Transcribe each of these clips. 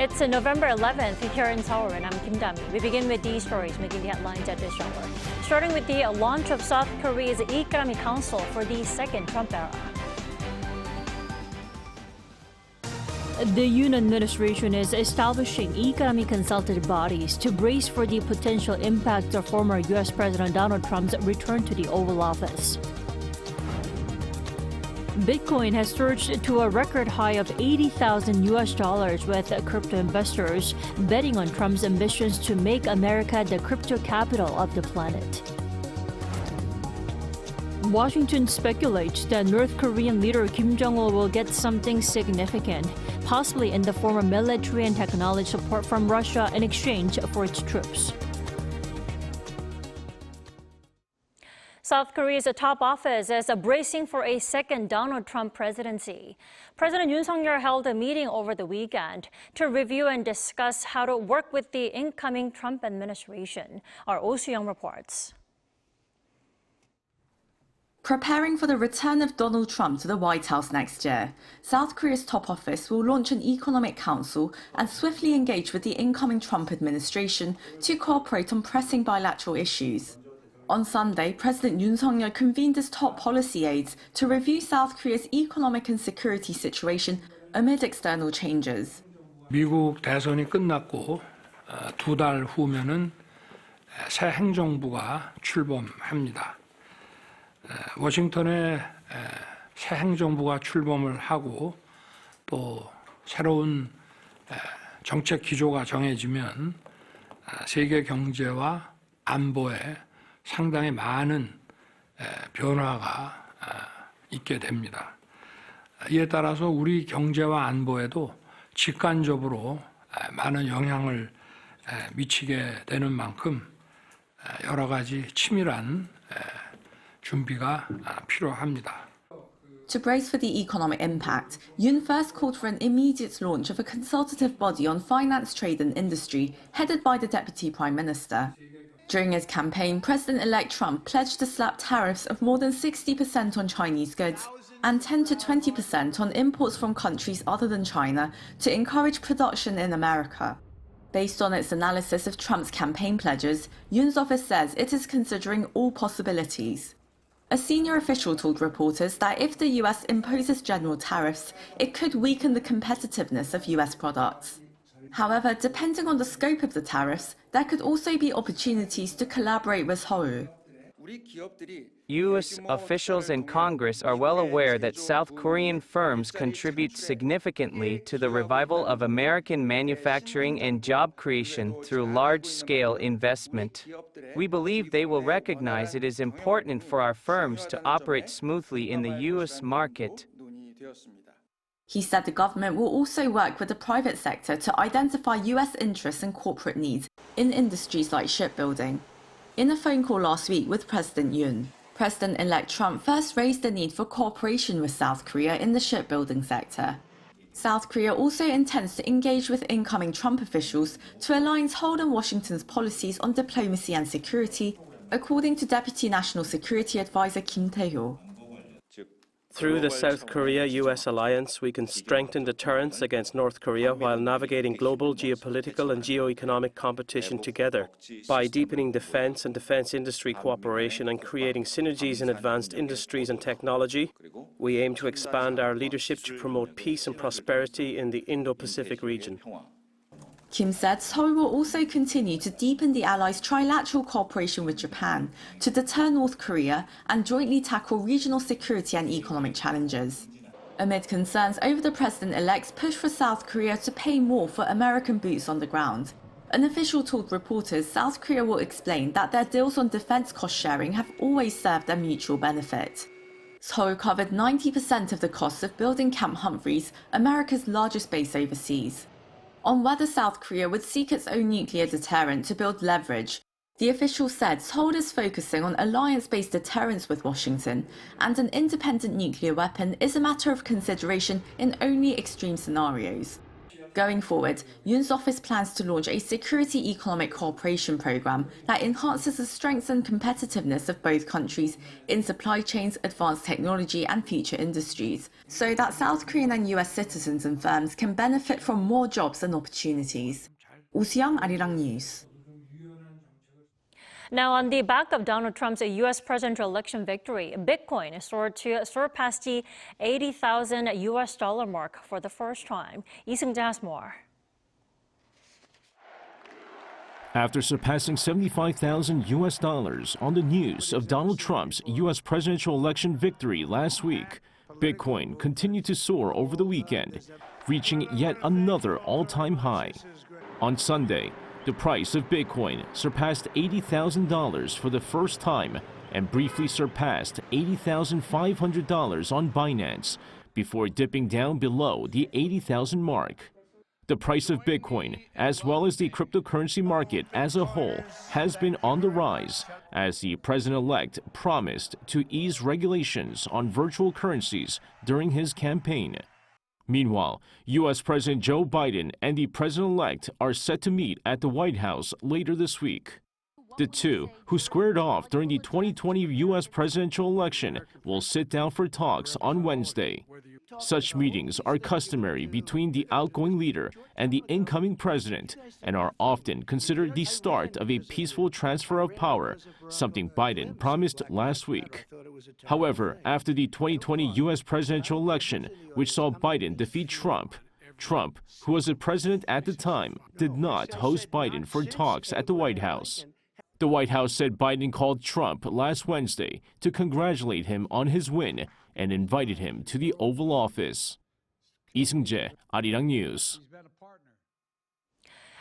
It's November 11th here in Seoul, and I'm Kim Dami. We begin with these stories making the headlines at this hour. Starting with the launch of South Korea's Economic Council for the second Trump era. The Yoon administration is establishing economic consultative bodies to brace for the potential impact of former U.S. President Donald Trump's return to the Oval Office. Bitcoin has surged to a record high of $80,000 with crypto investors betting on Trump's ambitions to make America the crypto capital of the planet. Washington speculates that North Korean leader Kim Jong-un will get something significant, possibly in the form of military and technology support from Russia in exchange for its troops. South Korea's top office is bracing for a second Donald Trump presidency. President Yoon Suk-yeol held a meeting over the weekend to review and discuss how to work with the incoming Trump administration. Our Oh Soo-young reports. Preparing for the return of Donald Trump to the White House next year, South Korea's top office will launch an economic council and swiftly engage with the incoming Trump administration to cooperate on pressing bilateral issues. On Sunday, President Yoon Suk-yeol convened his top policy aides to review South Korea's economic and security situation amid external changes. 미국 대선이 끝났고 두 달 후면은 새 행정부가 출범합니다. 워싱턴에 새 행정부가 출범을 하고 또 새로운 정책 기조가 정해지면 세계 경제와 안보에 상당히 많은 변화가 있게 됩니다. 이에 따라서 우리 경제와 안보에도 직간접으로 많은 영향을 미치게 되는 만큼 여러 가지 치밀한 준비가 필요합니다. To brace for the economic impact, Yoon first called for an immediate launch of a consultative body on finance, trade and industry, headed by the Deputy Prime Minister. During his campaign, President-elect Trump pledged to slap tariffs of more than 60% on Chinese goods and 10 to 20% on imports from countries other than China to encourage production in America. Based on its analysis of Trump's campaign pledges, Yoon's office says it is considering all possibilities. A senior official told reporters that if the US imposes general tariffs, it could weaken the competitiveness of US products. However, depending on the scope of the tariffs, there could also be opportunities to collaborate with Seoul. U.S. officials and Congress are well aware that South Korean firms contribute significantly to the revival of American manufacturing and job creation through large-scale investment. We believe they will recognize it is important for our firms to operate smoothly in the U.S. market. He said the government will also work with the private sector to identify US interests and corporate needs in industries like shipbuilding. In a phone call last week with President Yoon, President-elect Trump first raised the need for cooperation with South Korea in the shipbuilding sector. South Korea also intends to engage with incoming Trump officials to align Seoul and Washington's policies on diplomacy and security, according to Deputy National Security Advisor Kim Tae-ho. Through the South Korea-US alliance, we can strengthen deterrence against North Korea while navigating global geopolitical and geo-economic competition together. By deepening defense and defense industry cooperation and creating synergies in advanced industries and technology, we aim to expand our leadership to promote peace and prosperity in the Indo-Pacific region. Kim said Seoul will also continue to deepen the allies' trilateral cooperation with Japan to deter North Korea and jointly tackle regional security and economic challenges. Amid concerns over the president-elect's push for South Korea to pay more for American boots on the ground, an official told reporters South Korea will explain that their deals on defense cost-sharing have always served their mutual benefit. Seoul covered 90% of the costs of building Camp Humphreys, America's largest base overseas. On whether South Korea would seek its own nuclear deterrent to build leverage, the official said Seoul is focusing on alliance-based deterrence with Washington, and an independent nuclear weapon is a matter of consideration in only extreme scenarios. Going forward, Yoon's office plans to launch a security economic cooperation program that enhances the strengths and competitiveness of both countries in supply chains, advanced technology and future industries, so that South Korean and US citizens and firms can benefit from more jobs and opportunities. Usyang, Arirang News. Now, on the back of Donald Trump's U.S. presidential election victory, Bitcoin soared to surpass the $80,000 mark for the first time. Lee Seung-jae has more. After surpassing $75,000 on the news of Donald Trump's U.S. presidential election victory last week, Bitcoin continued to soar over the weekend, reaching yet another all-time high. On Sunday, the price of Bitcoin surpassed $80,000 for the first time and briefly surpassed $80,500 on Binance before dipping down below the $80,000 mark. The price of Bitcoin, as well as the cryptocurrency market as a whole, has been on the rise as the president-elect promised to ease regulations on virtual currencies during his campaign. Meanwhile, U.S. President Joe Biden and the president-elect are set to meet at the White House later this week. The two, who squared off during the 2020 U.S. presidential election, will sit down for talks on Wednesday. Such meetings are customary between the outgoing leader and the incoming president and are often considered the start of a peaceful transfer of power, something Biden promised last week. However, after the 2020 U.S. presidential election, which saw Biden defeat Trump, who was the president at the time, did not host Biden for talks at the White House. The White House said Biden called Trump last Wednesday to congratulate him on his win and invited him to the Oval Office. Lee Seung-jae, Arirang News.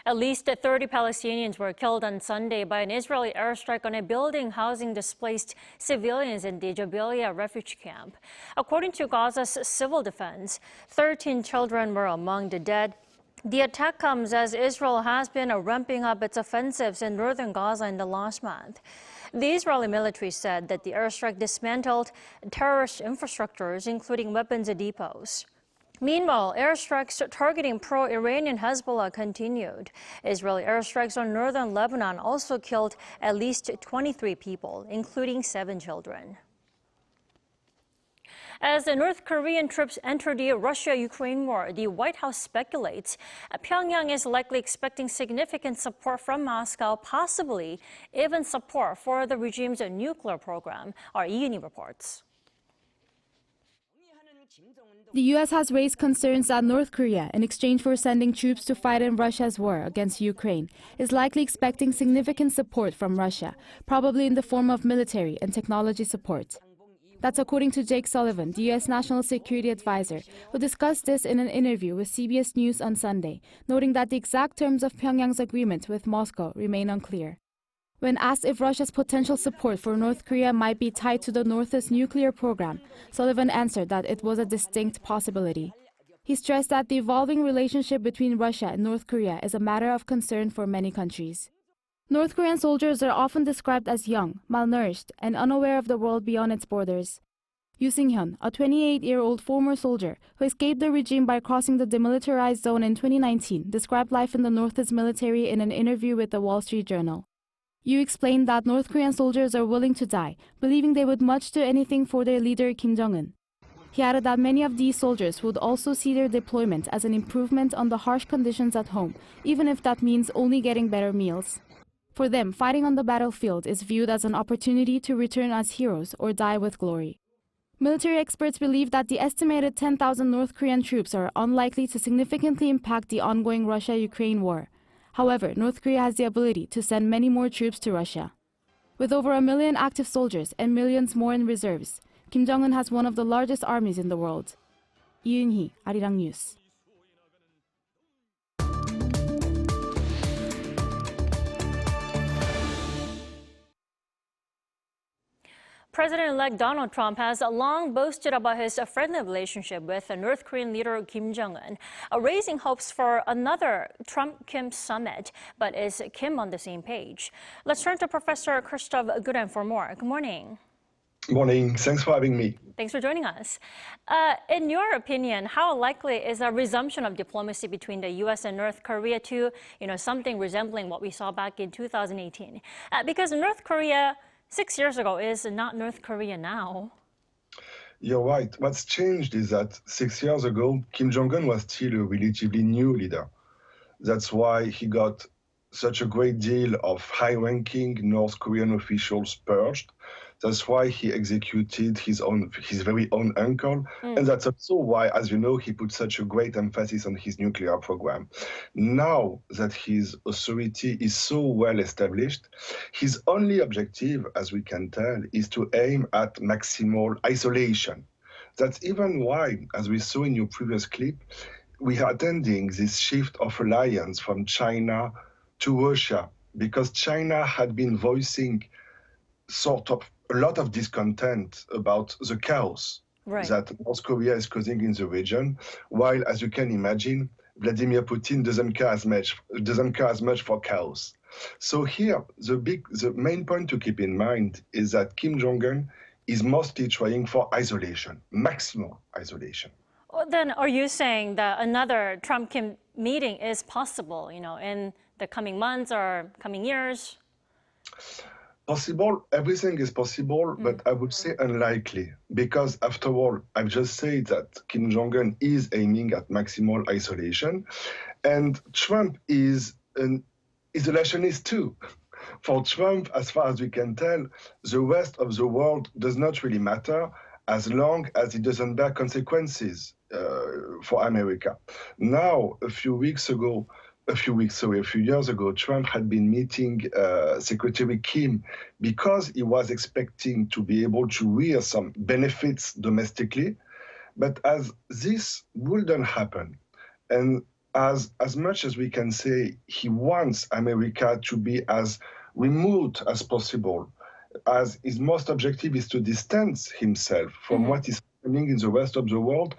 At least 30 Palestinians were killed on Sunday by an Israeli airstrike on a building housing displaced civilians in the Jabalia refugee camp. According to Gaza's civil defense, 13 children were among the dead. The attack comes as Israel has been ramping up its offensives in northern Gaza in the last month. The Israeli military said that the airstrike dismantled terrorist infrastructures, including weapons depots. Meanwhile, airstrikes targeting pro-Iranian Hezbollah continued. Israeli airstrikes on northern Lebanon also killed at least 23 people, including 7 children. As the North Korean troops enter the Russia-Ukraine war, the White House speculates Pyongyang is likely expecting significant support from Moscow, possibly even support for the regime's nuclear program. Our Lee reports. The U.S. has raised concerns that North Korea, in exchange for sending troops to fight in Russia's war against Ukraine, is likely expecting significant support from Russia, probably in the form of military and technology support. That's according to Jake Sullivan, the U.S. National Security Advisor, who discussed this in an interview with CBS News on Sunday, noting that the exact terms of Pyongyang's agreement with Moscow remain unclear. When asked if Russia's potential support for North Korea might be tied to the North's nuclear program, Sullivan answered that it was a distinct possibility. He stressed that the evolving relationship between Russia and North Korea is a matter of concern for many countries. North Korean soldiers are often described as young, malnourished, and unaware of the world beyond its borders. Yoo Seung-hyun, a 28-year-old former soldier who escaped the regime by crossing the demilitarized zone in 2019, described life in the North's military in an interview with the Wall Street Journal. Yoo explained that North Korean soldiers are willing to die, believing they would much do anything for their leader Kim Jong-un. He added that many of these soldiers would also see their deployment as an improvement on the harsh conditions at home, even if that means only getting better meals. For them, fighting on the battlefield is viewed as an opportunity to return as heroes or die with glory. Military experts believe that the estimated 10,000 North Korean troops are unlikely to significantly impact the ongoing Russia-Ukraine war. However, North Korea has the ability to send many more troops to Russia. With over 1 million active soldiers and millions more in reserves, Kim Jong-un has one of the largest armies in the world. Lee Eun-hee, Arirang News. President-elect Donald Trump has long boasted about his friendly relationship with North Korean leader Kim Jong-un, raising hopes for another Trump-Kim summit. But is Kim on the same page? Let's turn to Professor Christoph Guren for more. Good morning. Morning. Thanks for having me. Thanks for joining us. In your opinion, how likely is a resumption of diplomacy between the U.S. and North Korea to, something resembling what we saw back in 2018? Because North Korea 6 years ago is not North Korea now. You're right. What's changed is that 6 years ago, Kim Jong-un was still a relatively new leader. That's why he got such a great deal of high-ranking North Korean officials purged. That's why he executed his very own uncle. And that's also why, as you know, he put such a great emphasis on his nuclear program. Now that his authority is so well established, his only objective, as we can tell, is to aim at maximal isolation. That's even why, as we saw in your previous clip, we are attending this shift of alliance from China to Russia, because China had been voicing sort of a lot of discontent about the chaos that North Korea is causing in the region, while, as you can imagine, Vladimir Putin doesn't care as much for chaos. So here, the main point to keep in mind is that Kim Jong-un is mostly trying for isolation, maximal isolation. Well, then are you saying that another Trump-Kim meeting is possible, in the coming months or coming years? Possible, everything is possible, but I would say unlikely, because after all, I've just said that Kim Jong-un is aiming at maximal isolation, and Trump is an isolationist too. For Trump, as far as we can tell, the rest of the world does not really matter as long as it doesn't bear consequences for America. Now, a few years ago, Trump had been meeting Secretary Kim because he was expecting to be able to reap some benefits domestically. But as this wouldn't happen, and as much as we can say he wants America to be as remote as possible, as his most objective is to distance himself from what is happening in the rest of the world,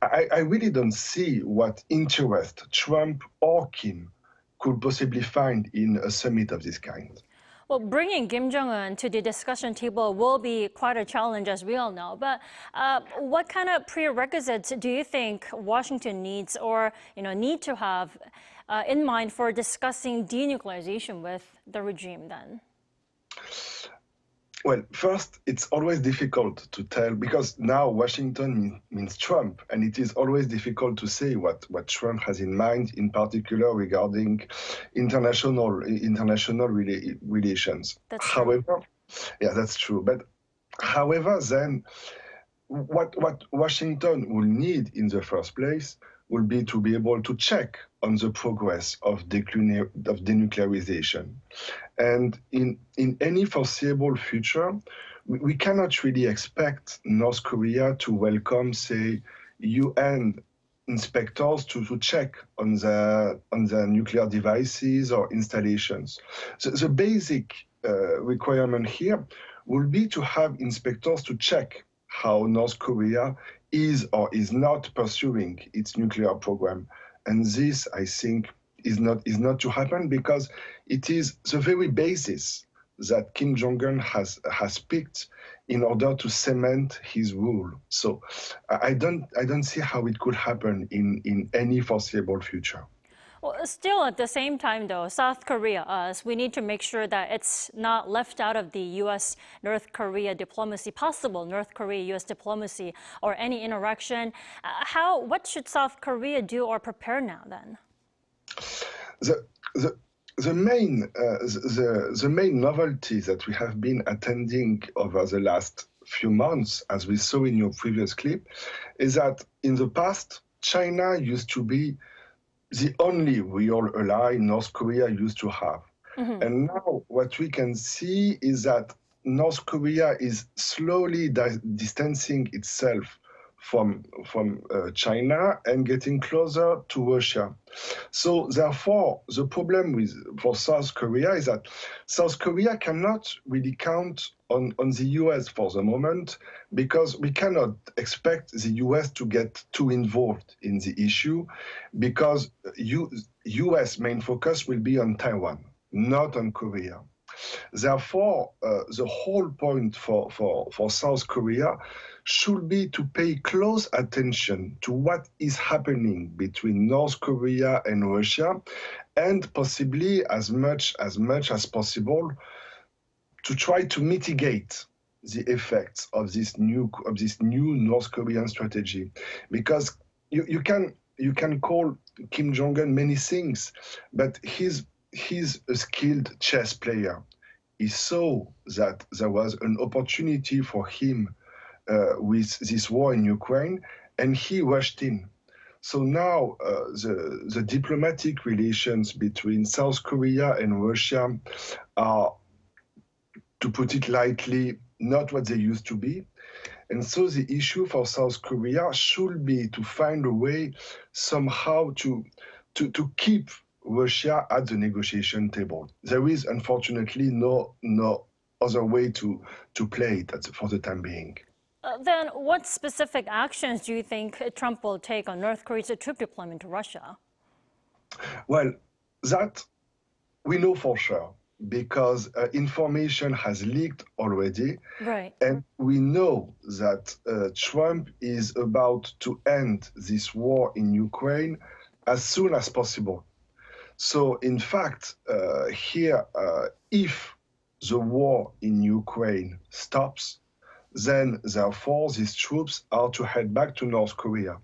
I really don't see what interest Trump or Kim could possibly find in a summit of this kind. Well, bringing Kim Jong-un to the discussion table will be quite a challenge, as we all know. But what kind of prerequisites do you think Washington needs or need to have in mind for discussing denuclearization with the regime then? Well, first, it's always difficult to tell, because now Washington means Trump, and it is always difficult to say what Trump has in mind, in particular regarding international relations. That's However, true. yeah, that's true. But however, then what Washington will need in the first place will be to be able to check on the progress of denuclearization. And in any foreseeable future, we cannot really expect North Korea to welcome, say, UN inspectors to check on the nuclear devices or installations. So the basic requirement here will be to have inspectors to check how North Korea is or is not pursuing its nuclear program. And this, I think, is not to happen, because it is the very basis that Kim Jong-un has picked in order to cement his rule. So I don't see how it could happen in any foreseeable future. Well, still at the same time, though, South Korea, we need to make sure that it's not left out of the U.S.-North Korea diplomacy, possible North Korea-U.S. diplomacy, or any interaction. What should South Korea do or prepare now then? The main novelty that we have been attending over the last few months, as we saw in your previous clip, is that in the past, China used to be the only real ally North Korea used to have. And now what we can see is that North Korea is slowly distancing itself from China and getting closer to Russia. So therefore, the problem for South Korea is that South Korea cannot really count on the US for the moment, because we cannot expect the US to get too involved in the issue, because US main focus will be on Taiwan, not on Korea. Therefore, the whole point for South Korea should be to pay close attention to what is happening between North Korea and Russia, and possibly as much as possible to try to mitigate the effects of this new North Korean strategy, because you can call Kim Jong-un many things, but he's a skilled chess player. He saw that there was an opportunity for him with this war in Ukraine, and he rushed in. So now the diplomatic relations between South Korea and Russia are, to put it lightly, not what they used to be. And so the issue for South Korea should be to find a way somehow to keep Russia at the negotiation table. There is unfortunately no other way to play it for the time being. Then what specific actions do you think Trump will take on North Korea's troop deployment to Russia? Well, that we know for sure, because information has leaked already. Right. And we know that Trump is about to end this war in Ukraine as soon as possible. So, in fact, if the war in Ukraine stops, then therefore these troops are to head back to North Korea.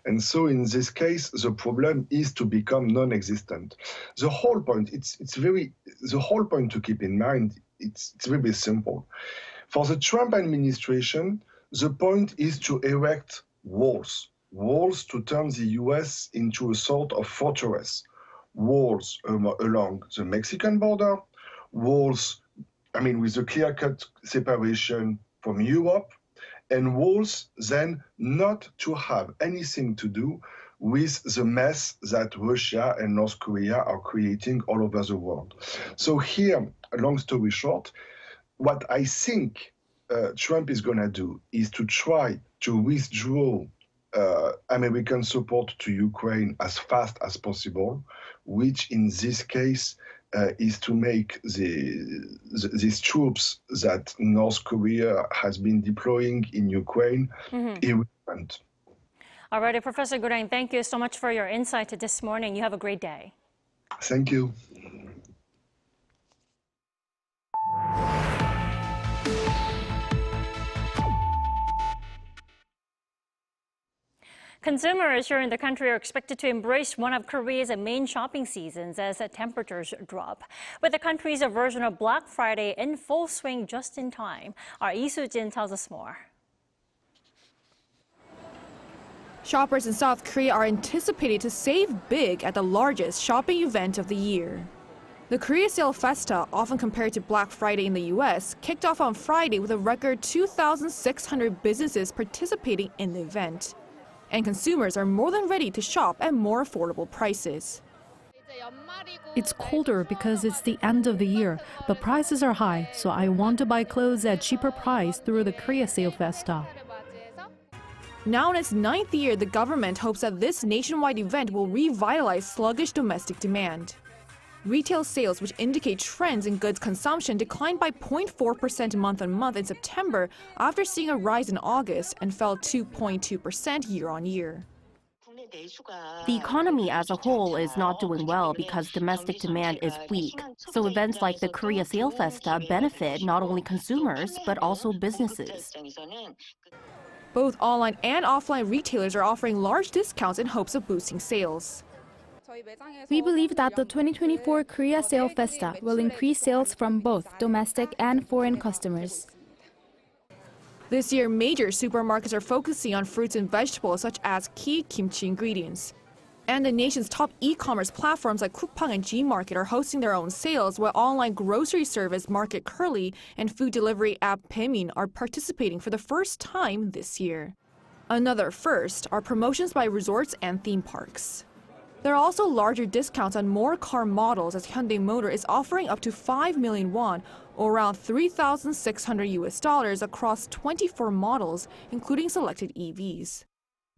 And so in this case, the problem is to become non-existent. The whole point, the whole point to keep in mind, it's very simple. For the Trump administration, the point is to erect walls to turn the US into a sort of fortress. Walls along the Mexican border, walls, with a clear-cut separation from Europe, and walls then not to have anything to do with the mess that Russia and North Korea are creating all over the world. So here, long story short, what I think Trump is going to do is to try to withdraw American support to Ukraine as fast as possible, which in this case is to make these troops that North Korea has been deploying in Ukraine irrelevant. All right, Professor Gurang, thank you so much for your insight this morning. You have a great day. Thank you. Consumers here in the country are expected to embrace one of Korea's main shopping seasons as temperatures drop. With the country's version of Black Friday in full swing just in time, our Lee Soo-jin tells us more. Shoppers in South Korea are anticipated to save big at the largest shopping event of the year. The Korea Sale Festa, often compared to Black Friday in the US, kicked off on Friday with a record 2,600 businesses participating in the event. And consumers are more than ready to shop at more affordable prices. It's colder because it's the end of the year, but prices are high, so I want to buy clothes at cheaper price through the Korea Sale Festa. Now in its 9th year, the government hopes that this nationwide event will revitalize sluggish domestic demand. Retail sales, which indicate trends in goods consumption, declined by 0.4% month-on-month in September after seeing a rise in August and fell 2.2% year-on-year. The economy as a whole is not doing well because domestic demand is weak. So events like the Korea Sale Festa benefit not only consumers, but also businesses. Both online and offline retailers are offering large discounts in hopes of boosting sales. We believe that the 2024 Korea Sale Festa will increase sales from both domestic and foreign customers. This year, major supermarkets are focusing on fruits and vegetables such as key kimchi ingredients. And the nation's top e-commerce platforms like Coupang and Gmarket are hosting their own sales, while online grocery service Market Kurly and food delivery app Baemin are participating for the first time this year. Another first are promotions by resorts and theme parks. There are also larger discounts on more car models, as Hyundai Motor is offering up to 5 million won, or around $3,600 across 24 models, including selected EVs.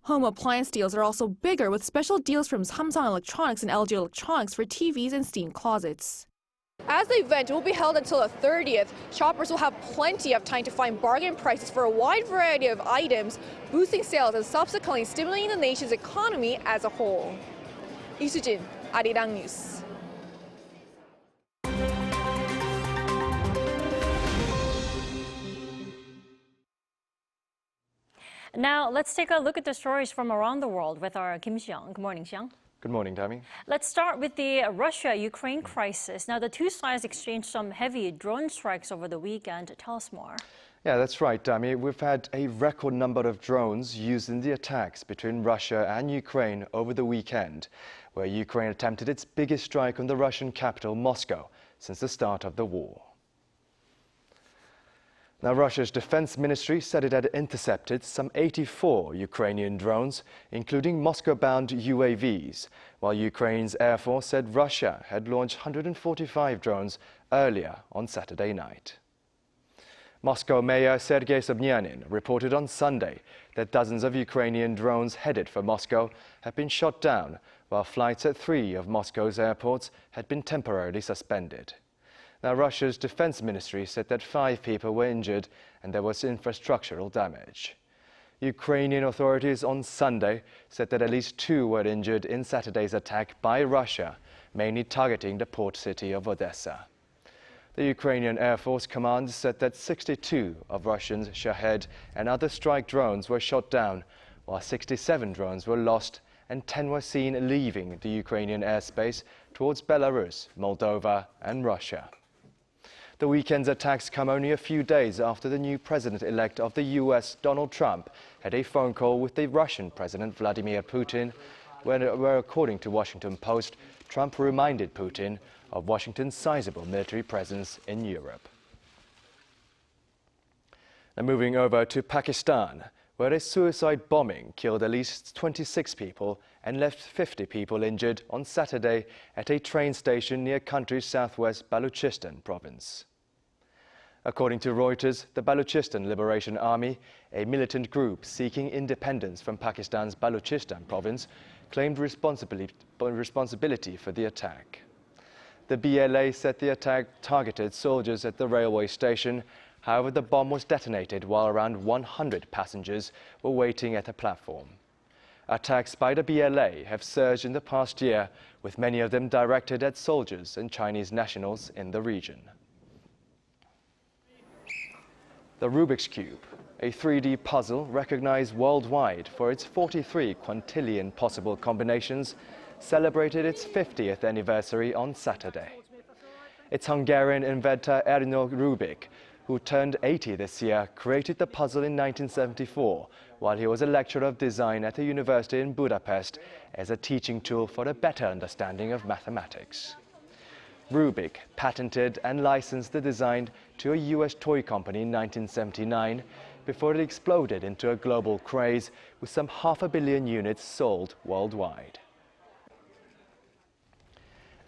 Home appliance deals are also bigger, with special deals from Samsung Electronics and LG Electronics for TVs and steam closets. As the event will be held until the 30th, shoppers will have plenty of time to find bargain prices for a wide variety of items, boosting sales and subsequently stimulating the nation's economy as a whole. 이수진, Arirang News. Now, let's take a look at the stories from around the world with our Kim Xiang. Good morning, Xiang. Good morning, Tammy. Let's start with the Russia-Ukraine crisis. Now, the two sides exchanged some heavy drone strikes over the weekend. Tell us more. Yeah, that's right, Tammy. We've had a record number of drones used in the attacks between Russia and Ukraine over the weekend, where Ukraine attempted its biggest strike on the Russian capital, Moscow, since the start of the war. Now, Russia's defense ministry said it had intercepted some 84 Ukrainian drones, including Moscow-bound UAVs, while Ukraine's Air Force said Russia had launched 145 drones earlier on Saturday night. Moscow Mayor Sergei Sobyanin reported on Sunday that dozens of Ukrainian drones headed for Moscow have been shot down, while flights at 3 of Moscow's airports had been temporarily suspended. Now, Russia's defense ministry said that 5 people were injured and there was infrastructural damage. Ukrainian authorities on Sunday said that at least 2 were injured in Saturday's attack by Russia, mainly targeting the port city of Odessa. The Ukrainian Air Force Command said that 62 of Russian Shahed and other strike drones were shot down, while 67 drones were lost and 10 were seen leaving the Ukrainian airspace towards Belarus, Moldova and Russia. The weekend's attacks come only a few days after the new president-elect of the US, Donald Trump, had a phone call with the Russian President Vladimir Putin, where according to Washington Post, Trump reminded Putin of Washington's sizable military presence in Europe. Now, moving over to Pakistan, where a suicide bombing killed at least 26 people and left 50 people injured on Saturday at a train station near country's southwest Balochistan province. According to Reuters, the Balochistan Liberation Army, a militant group seeking independence from Pakistan's Balochistan province, claimed responsibility for the attack. The BLA said the attack targeted soldiers at the railway station. However, the bomb was detonated while around 100 passengers were waiting at a platform. Attacks by the BLA have surged in the past year, with many of them directed at soldiers and Chinese nationals in the region. The Rubik's Cube, a 3D puzzle recognized worldwide for its 43 quintillion possible combinations, celebrated its 50th anniversary on Saturday. Its Hungarian inventor Erno Rubik, who turned 80 this year, created the puzzle in 1974 while he was a lecturer of design at a university in Budapest as a teaching tool for a better understanding of mathematics. Rubik patented and licensed the design to a US toy company in 1979 before it exploded into a global craze with some 500 million units sold worldwide.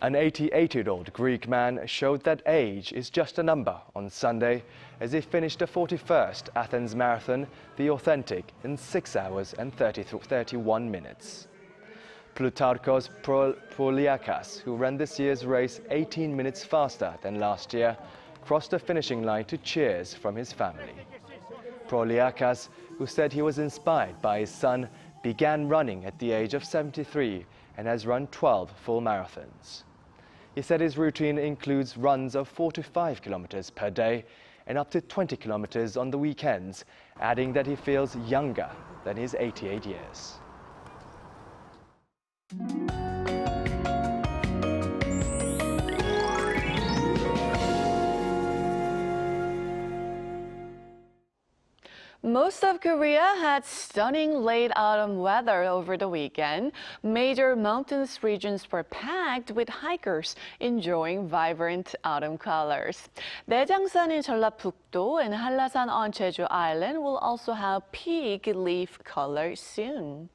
An 88-year-old Greek man showed that age is just a number on Sunday as he finished the 41st Athens marathon, the authentic, in 6 hours and 31 minutes. Plutarchos Poliakas, who ran this year's race 18 minutes faster than last year, crossed the finishing line to cheers from his family. Poliakas, who said he was inspired by his son, began running at the age of 73 and has run 12 full marathons. He said his routine includes runs of 4 to 5 kilometers per day and up to 20 kilometers on the weekends, adding that he feels younger than his 88 years. Most of Korea had stunning late autumn weather over the weekend. Major mountainous regions were packed with hikers enjoying vibrant autumn colors. Daejangsan in Jeollabuk-do and Hallasan on Jeju Island will also have peak leaf color soon.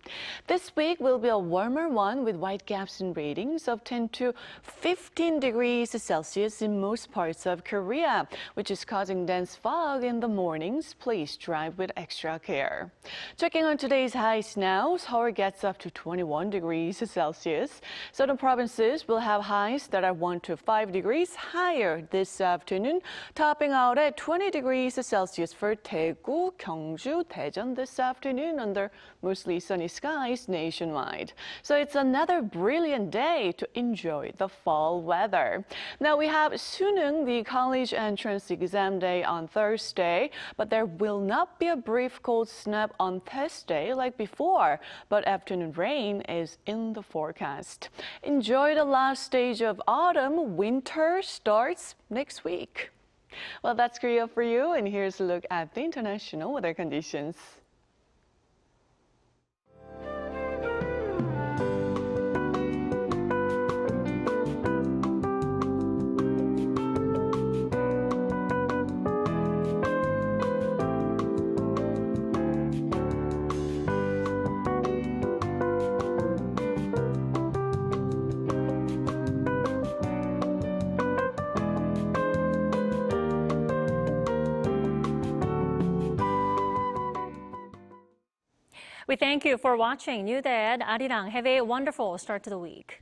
This week will be a warmer one with white gaps in ratings of 10 to 15 degrees Celsius in most parts of Korea, which is causing dense fog in the mornings. Please drive with extra care. Checking on today's highs now, Seoul gets up to 21 degrees Celsius. Southern provinces will have highs that are 1 to 5 degrees higher this afternoon, topping out at 20 degrees Celsius for Daegu, Gyeongju, Daejeon this afternoon under mostly sunny skies nationwide. So it's another brilliant day to enjoy the fall weather. Now we have Suneung, the college entrance exam day on Thursday, but there will not be a brief cold snap on Thursday like before, but afternoon rain is in the forecast. Enjoy the last stage of autumn. Winter starts next week. Well, that's Korea for you, and here's a look at the international weather conditions. We thank you for watching New Day at Arirang. Have a wonderful start to the week.